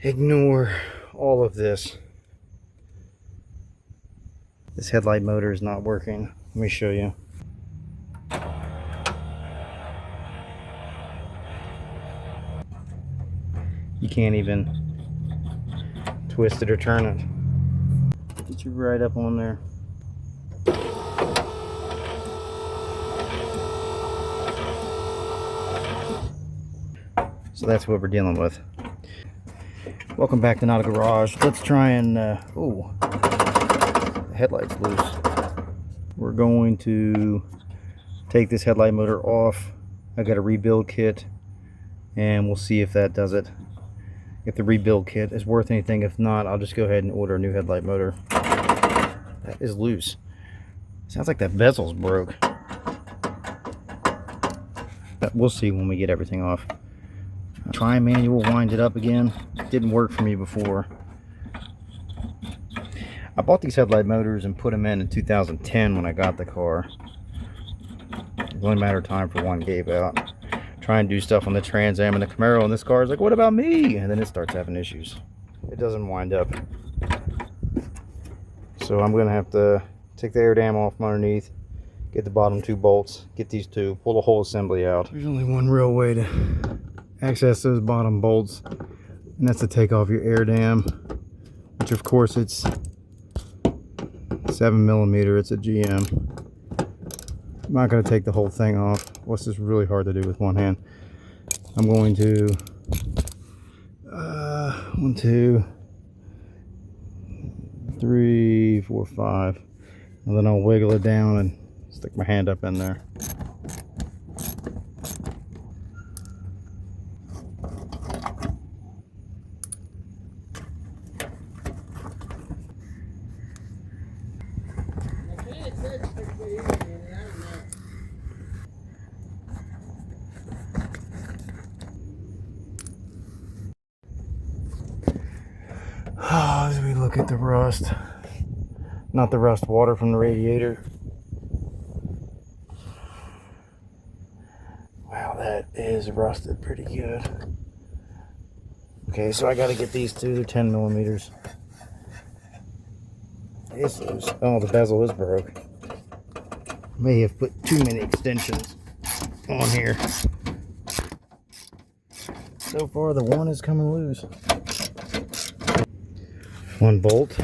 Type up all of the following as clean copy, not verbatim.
Ignore all of this. This headlight motor is not working. Let me show you. You can't even twist it or turn it. Get you right up on there. So that's what we're dealing with. Welcome back to Not a Garage. Let's try and, oh, the headlight's loose. We're going to take this headlight motor off. I got a rebuild kit, and we'll see if that does it. If the rebuild kit is worth anything. If not, I'll just go ahead and order a new headlight motor. That is loose. Sounds like that bezel's broke. But we'll see when we get everything off. Try manual, wind it up again. Didn't work for me before. I bought these headlight motors and put them in 2010 when I got the car. It was only a matter of time for one gave out. Try and do stuff on the Trans Am and the Camaro, and this car is like, what about me? And then it starts having issues. It doesn't wind up. So I'm going to have to take the air dam off from underneath, get the bottom two bolts, get these two, pull the whole assembly out. There's only one real way to access those bottom bolts, and that's to take off your air dam, which of course it's 7mm. It's a GM. I'm not going to take the whole thing off. What's this really hard to do with one hand? I'm going to 1, 2, 3, 4, 5, and then I'll wiggle it down and stick my hand up in there. As we look at the rust, not the rust water from the radiator. Wow, that is rusted pretty good. Okay, so I got to get these two. They're 10mm. It's loose. Oh, the bezel is broke. May have put too many extensions on here. So far, the one is coming loose. One bolt.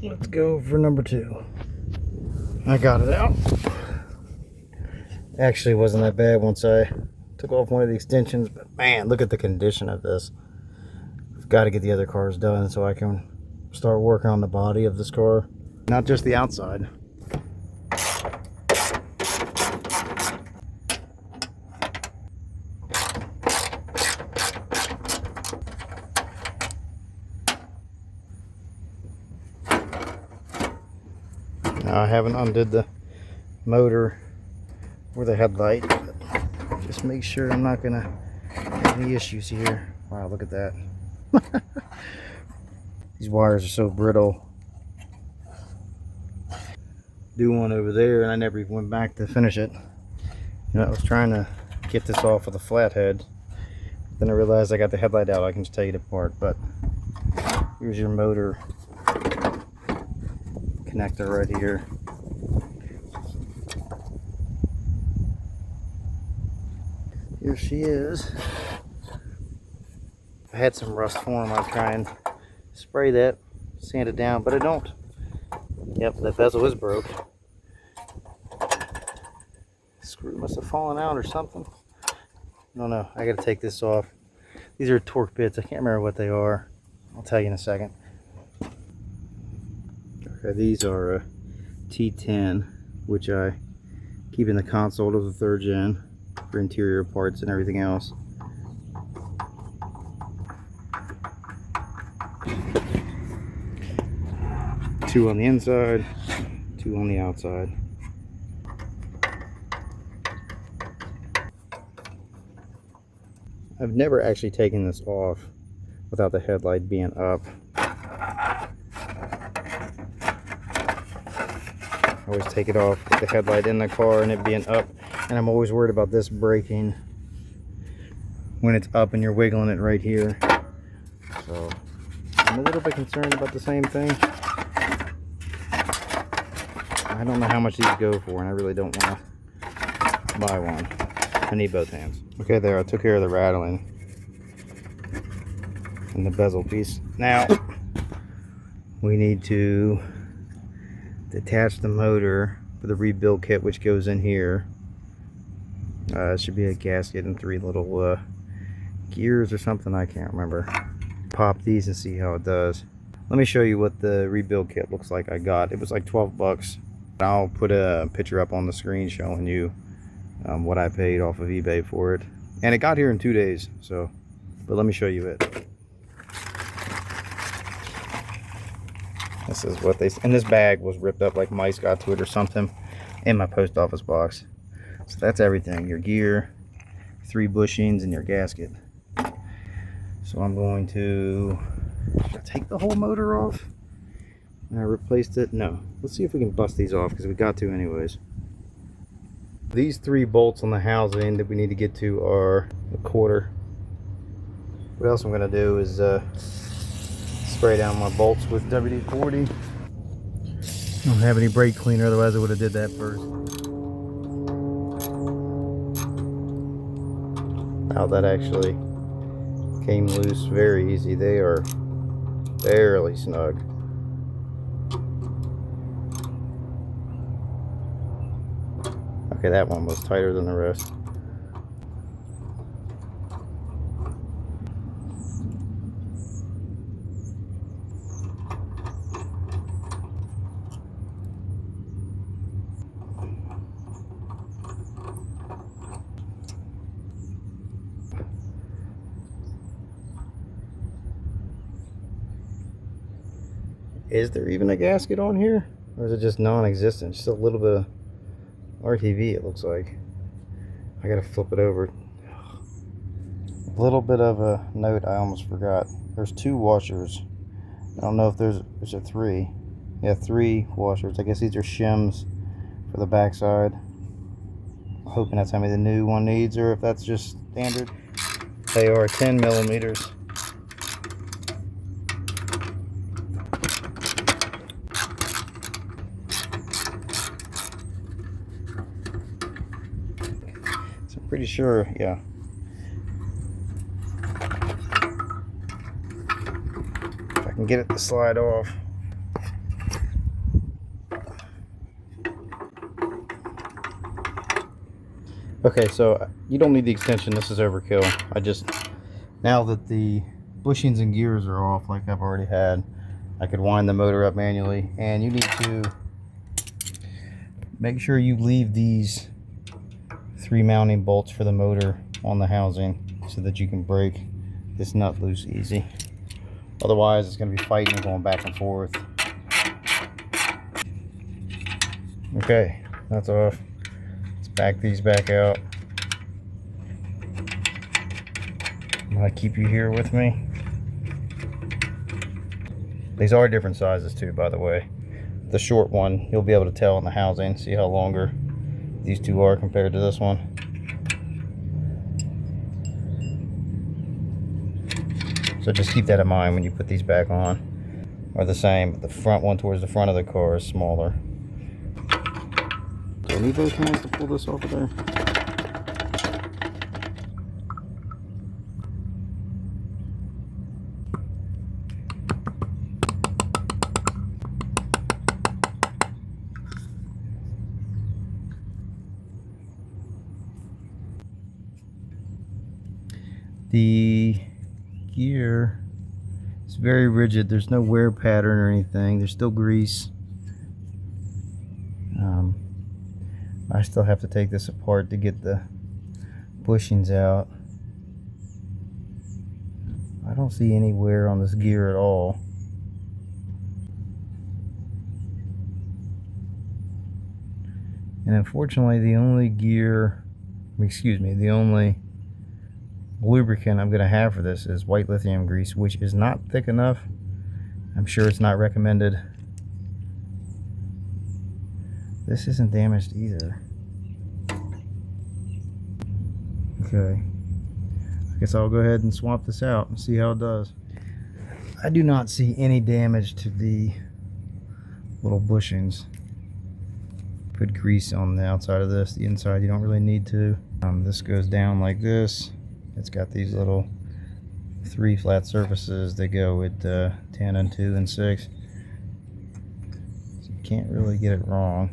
Let's go for number 2. I got it out. Actually, wasn't that bad once I took off one of the extensions, but man, look at the condition of this. I've got to get the other cars done so I can start working on the body of this car, not just the outside. Now, I haven't undid the motor or the headlight, but just make sure I'm not gonna have any issues here. Wow, look at that. These wires are so brittle. Do one over there, and I never even went back to finish it. You know, I was trying to get this off with a flathead. Then I realized I got the headlight out. I can just take it apart. But here's your motor connector right here. Here she is. If I had some rust form, I'd try and spray that, sand it down, but I don't. Yep, that bezel is broke. Screw must have fallen out or something. I don't know. I gotta take this off. These are torque bits. I can't remember what they are. I'll tell you in a second. Okay, these are a T10, which I keep in the console of the 3rd gen for interior parts and everything else. Two on the inside, 2 on the outside. I've never actually taken this off without the headlight being up. I always take it off with the headlight in the car and it being up, and I'm always worried about this breaking. when it's up and you're wiggling it right here. So I'm a little bit concerned about the same thing. I don't know how much these go for, and I really don't want to buy one. I need both hands. Okay, there, I took care of the rattling and the bezel piece. Now we need to detach the motor for the rebuild kit, which goes in here. It should be a gasket and 3 little gears or something, I can't remember. Pop these and see how it does. Let me show you what the rebuild kit looks like I got. It was like 12 bucks. I'll put a picture up on the screen showing you what I paid off of eBay for it. And it got here in 2 days, so, but let me show you it. This is what they, and this bag was ripped up like mice got to it or something in my post office box. So that's everything, your gear, 3 bushings, and your gasket. So I'm going to, should I take the whole motor off? And I replaced it? No. Let's see if we can bust these off, because we got to anyways. These 3 bolts on the housing that we need to get to are a 1/4. What else I'm going to do is spray down my bolts with WD-40. I don't have any brake cleaner, otherwise I would have did that first. Now that actually came loose very easy. They are barely snug. Okay, that one was tighter than the rest. Is there even a gasket on here? Or is it just non-existent? Just a little bit of RTV, it looks like. I gotta flip it over. A little bit of a note I almost forgot. There's 2 washers. I don't know if there's a 3. Yeah, 3 washers. I guess these are shims for the backside. I'm hoping that's how many the new one needs, or if that's just standard. They are 10 millimeters. Pretty sure, yeah. If I can get it to slide off. Okay, so you don't need the extension. This is overkill. Now that the bushings and gears are off like I've already had, I could wind the motor up manually. And you need to make sure you leave these 3 mounting bolts for the motor on the housing so that you can break this nut loose easy. Otherwise it's going to be fighting and going back and forth. Okay, that's off. Let's back these back out. I'm going to keep you here with me. These are different sizes too, by the way. The short one you'll be able to tell in the housing, see how longer these 2 are compared to this one. So just keep that in mind when you put these back on. Are the same, but the front one towards the front of the car is smaller. Do I need both hands to pull this off of there? The gear is very rigid. There's no wear pattern or anything. There's still grease. I still have to take this apart to get the bushings out. I don't see any wear on this gear at all. And unfortunately the only lubricant I'm going to have for this is white lithium grease, which is not thick enough. I'm sure it's not recommended. This isn't damaged either. Okay, I Guess I'll go ahead and swap this out and see how it does. I do not see any damage to the little bushings. Put grease on the outside of this. The inside you don't really need to. This goes down like this. It's got these little 3 flat surfaces that go with 10 and 2 and 6. So you can't really get it wrong.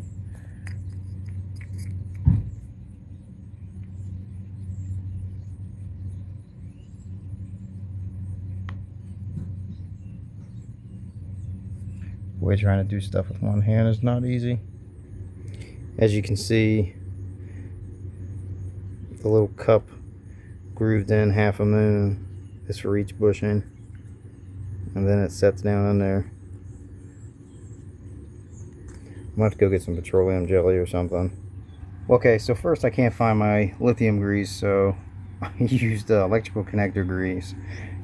Boy, trying to do stuff with one hand is not easy. As you can see, the little cup grooved in half a moon is for each bushing, and then it sets down in there. I'm gonna have to go get some petroleum jelly or something. Okay, so first I can't find my lithium grease, so I used electrical connector grease.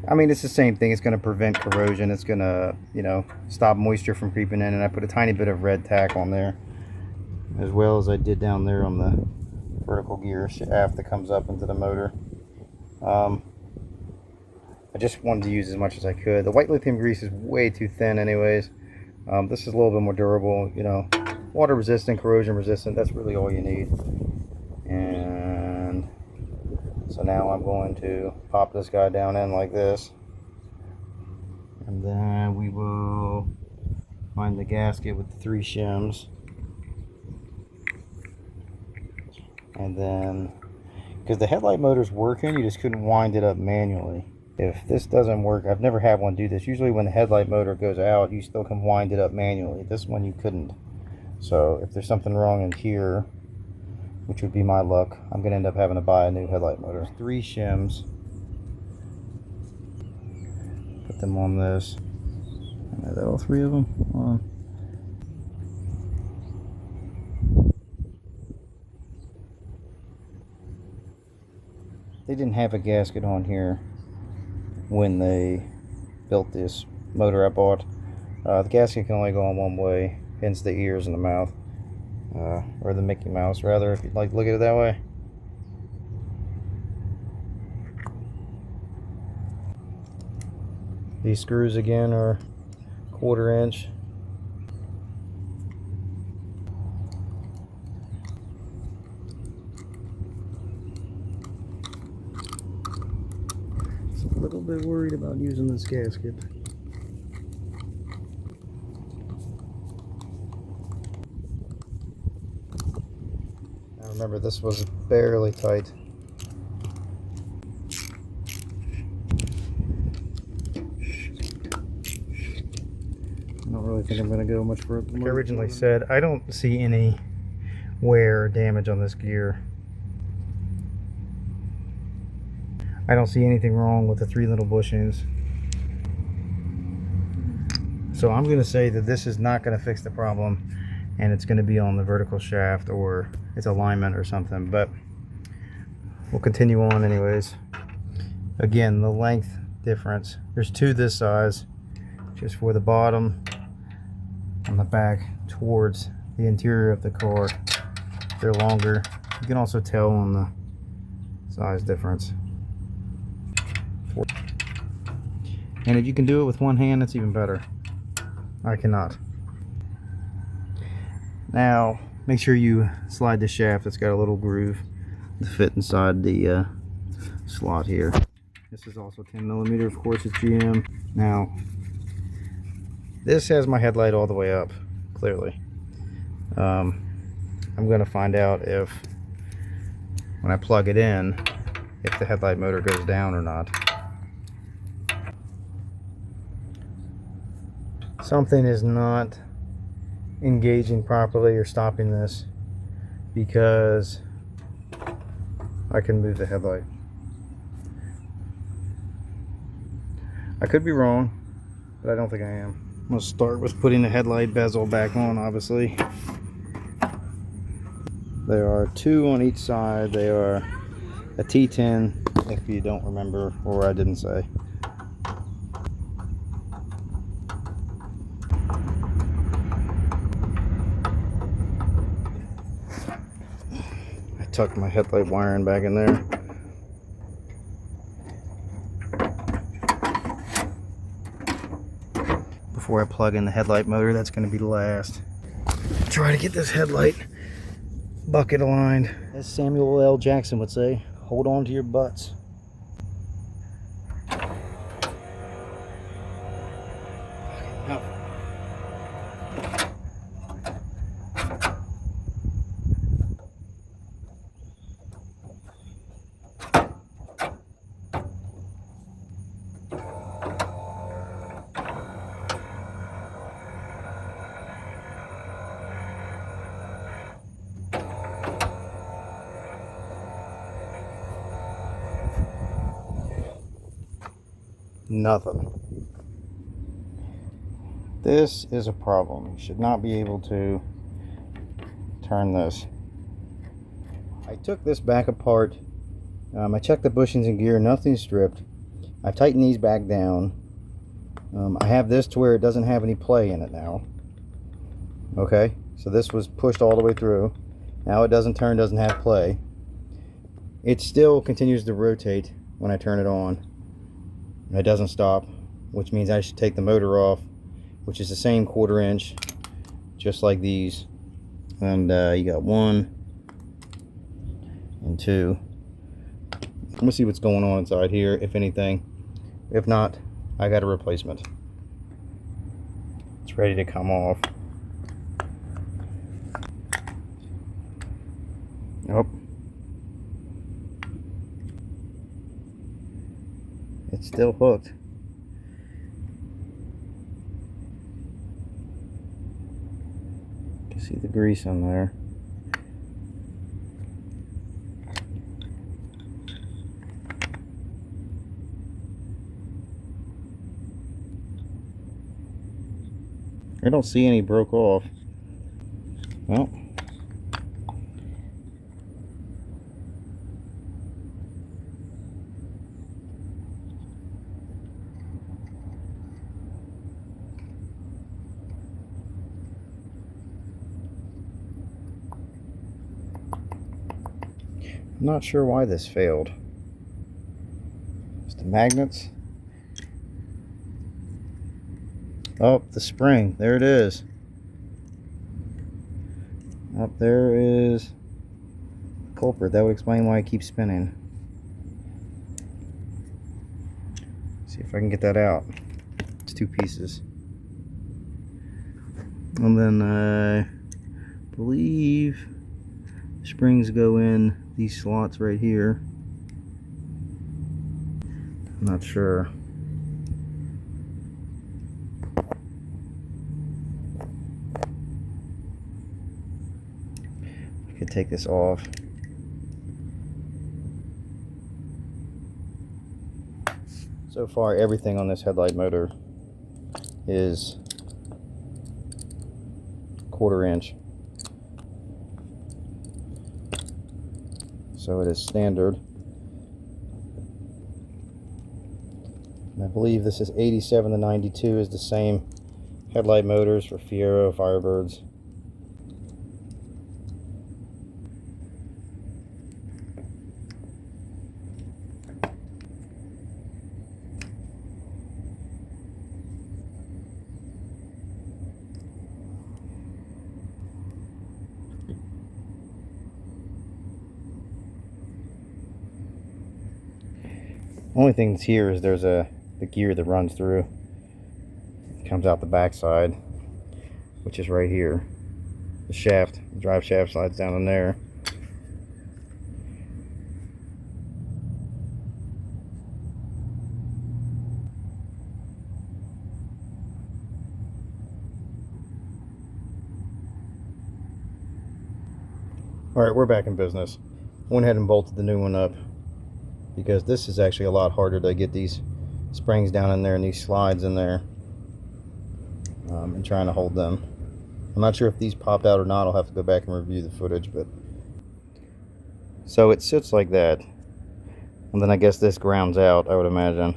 I mean, it's the same thing. It's going to prevent corrosion. It's going to, you know, stop moisture from creeping in. And I put a tiny bit of red tack on there, as well as I did down there on the vertical gear shaft that comes up into the motor. I just wanted to use as much as I could. The white lithium grease is way too thin anyways. This is a little bit more durable, you know, water resistant, corrosion resistant. That's really all you need. And so now I'm going to pop this guy down in like this. And then we will find the gasket with the 3 shims. And then, because the headlight motor's working, you just couldn't wind it up manually. If this doesn't work, I've never had one do this. Usually when the headlight motor goes out, you still can wind it up manually. This one you couldn't. So if there's something wrong in here, which would be my luck, I'm going to end up having to buy a new headlight motor. 3 shims. Put them on this. Are that all 3 of them? On. They didn't have a gasket on here when they built this motor I bought. The gasket can only go on one way, hence the ears and the mouth. Or the Mickey Mouse, rather, if you'd like to look at it that way. These screws again are 1/4 inch. Just a little bit worried about using this gasket. Remember, this was barely tight. I don't really think I'm going to go much further. Like I originally said, I don't see any wear or damage on this gear. I don't see anything wrong with the 3 little bushings. So I'm going to say that this is not going to fix the problem, and it's going to be on the vertical shaft or its alignment or something, but we'll continue on anyways. Again, the length difference, there's 2 this size, just for the bottom on the back towards the interior of the car. They're longer. You can also tell on the size difference. And if you can do it with one hand, it's even better. I cannot. Now, make sure you slide the shaft. It's got a little groove to fit inside the slot here. This is also 10mm, of course, it's GM. Now, this has my headlight all the way up, clearly. I'm going to find out if, when I plug it in, if the headlight motor goes down or not. Something is not engaging properly or stopping this, because I can move the headlight. I could be wrong, but I don't think I am. I'm going to start with putting the headlight bezel back on, obviously. There are 2 on each side. They are a T10, if you don't remember, or I didn't say. I tucked my headlight wiring back in there. before I plug in the headlight motor. That's going to be the last. Try to get this headlight bucket aligned. As Samuel L. Jackson would say, hold on to your butts. No. Nothing. This is a problem. You should not be able to turn this. I took this back apart. I checked the bushings and gear, nothing's stripped. I've tightened these back down. I have this to where it doesn't have any play in it now. Okay, so this was pushed all the way through. Now it doesn't turn, doesn't have play. It still continues to rotate when I turn it on. It doesn't stop, which means I should take the motor off, which is the same 1/4 inch, just like these. And you got 1 and 2. I'm gonna see what's going on inside here, if anything. If not, I got a replacement. It's ready to come off. Nope. It's still hooked. You can see the grease on there. I don't see any broke off. Well, I'm not sure why this failed. It's the magnets. Oh, the spring. There it is. Up there is the culprit. That would explain why it keeps spinning. See if I can get that out. It's 2 pieces. And then I believe springs go in these slots right here. I'm not sure. I could take this off. So far, everything on this headlight motor is 1/4 inch. So it is standard. And I believe this is 87 to 92 is the same headlight motors for Fieros, Firebirds. Only thing that's here is there's the gear that runs through. It comes out the back side, which is right here. The shaft, the drive shaft slides down in there. Alright, we're back in business. I went ahead and bolted the new one up, because this is actually a lot harder to get these springs down in there and these slides in there, and trying to hold them. I'm not sure if these popped out or not. I'll have to go back and review the footage. But so it sits like that, and then I guess this grounds out, I would imagine,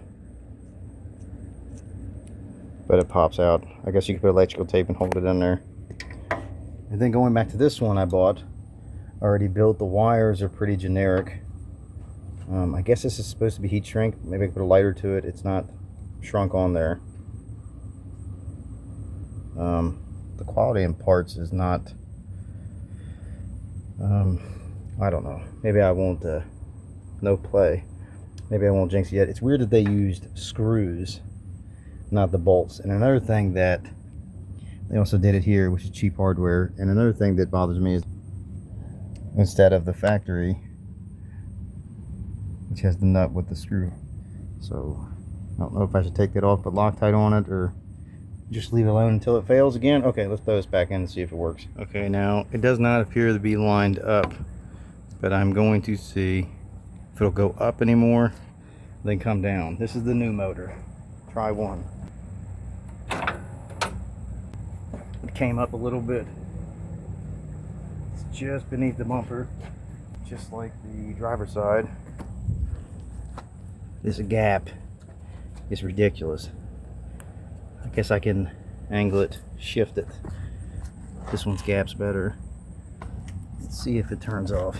but it pops out. I guess you could put electrical tape and hold it in there. And then going back to this one I bought already built, the wires are pretty generic. I guess this is supposed to be heat shrink. Maybe I could put a lighter to it. It's not shrunk on there. But it pops out. I guess you could put electrical tape and hold it in there. And then going back to this one I bought already built, the wires are pretty generic. I guess this is supposed to be heat shrink. Maybe I could put a lighter to it. It's not shrunk on there. The quality in parts is not, I don't know, maybe I won't no play, maybe I won't jinx it yet. It's weird that they used screws, not the bolts. And another thing that they also did it here, which is cheap hardware, and another thing that bothers me is instead of the factory, which has the nut with the screw. So I don't know if I should take that off, put Loctite on it, or just leave it alone until it fails again. Okay, let's throw this back in and see if it works. Okay, now it does not appear to be lined up, but I'm going to see if it'll go up anymore, then come down. This is the new motor. Try one. It came up a little bit. It's just beneath the bumper, just like the driver's side. This gap is ridiculous. I guess I can angle it, shift it. This one's gap's better. Let's see if it turns off.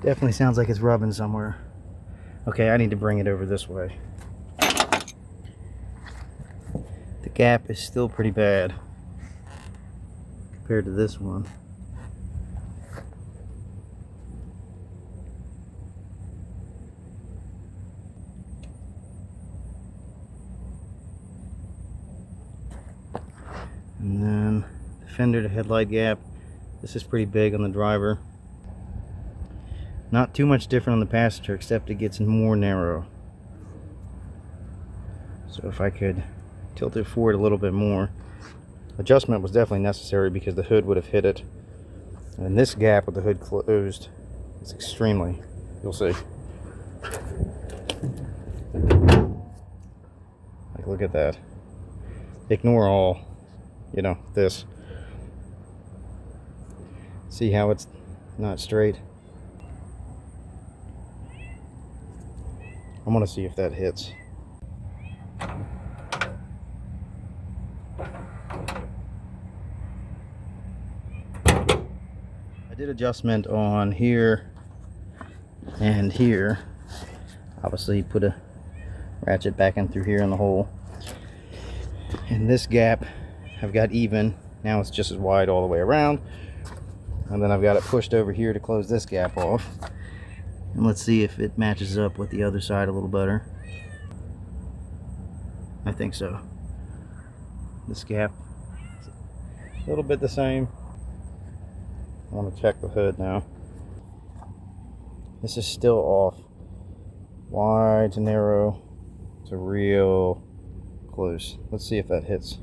Definitely sounds like it's rubbing somewhere. Okay, I need to bring it over this way. The gap is still pretty bad compared to this one. And then the fender to headlight gap, this is pretty big on the driver. Not too much different on the passenger, except it gets more narrow. So if I could tilt it forward a little bit more. Adjustment was definitely necessary because the hood would have hit it. And this gap with the hood closed is extremely, you'll see. Like, look at that. Ignore all, you know, this. See how it's not straight? I'm gonna see if that hits. I did adjustment on here and here. Obviously put a ratchet back in through here in the hole. And this gap I've got even. Now it's just as wide all the way around. And then I've got it pushed over here to close this gap off. And let's see if it matches up with the other side a little better. I think so. This gap is a little bit the same. I want to check the hood now. This is still off. Wide to narrow to real close. Let's see if that hits.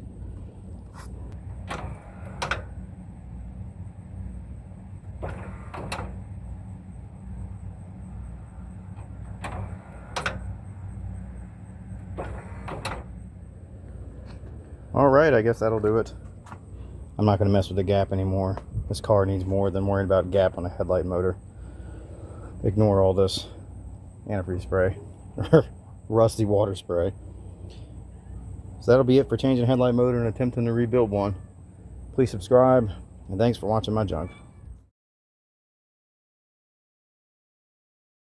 Alright, I guess that'll do it. I'm not going to mess with the gap anymore. This car needs more than worrying about gap on a headlight motor. Ignore all this antifreeze spray. Rusty water spray. So that'll be it for changing a headlight motor and attempting to rebuild one. Please subscribe, and thanks for watching my junk.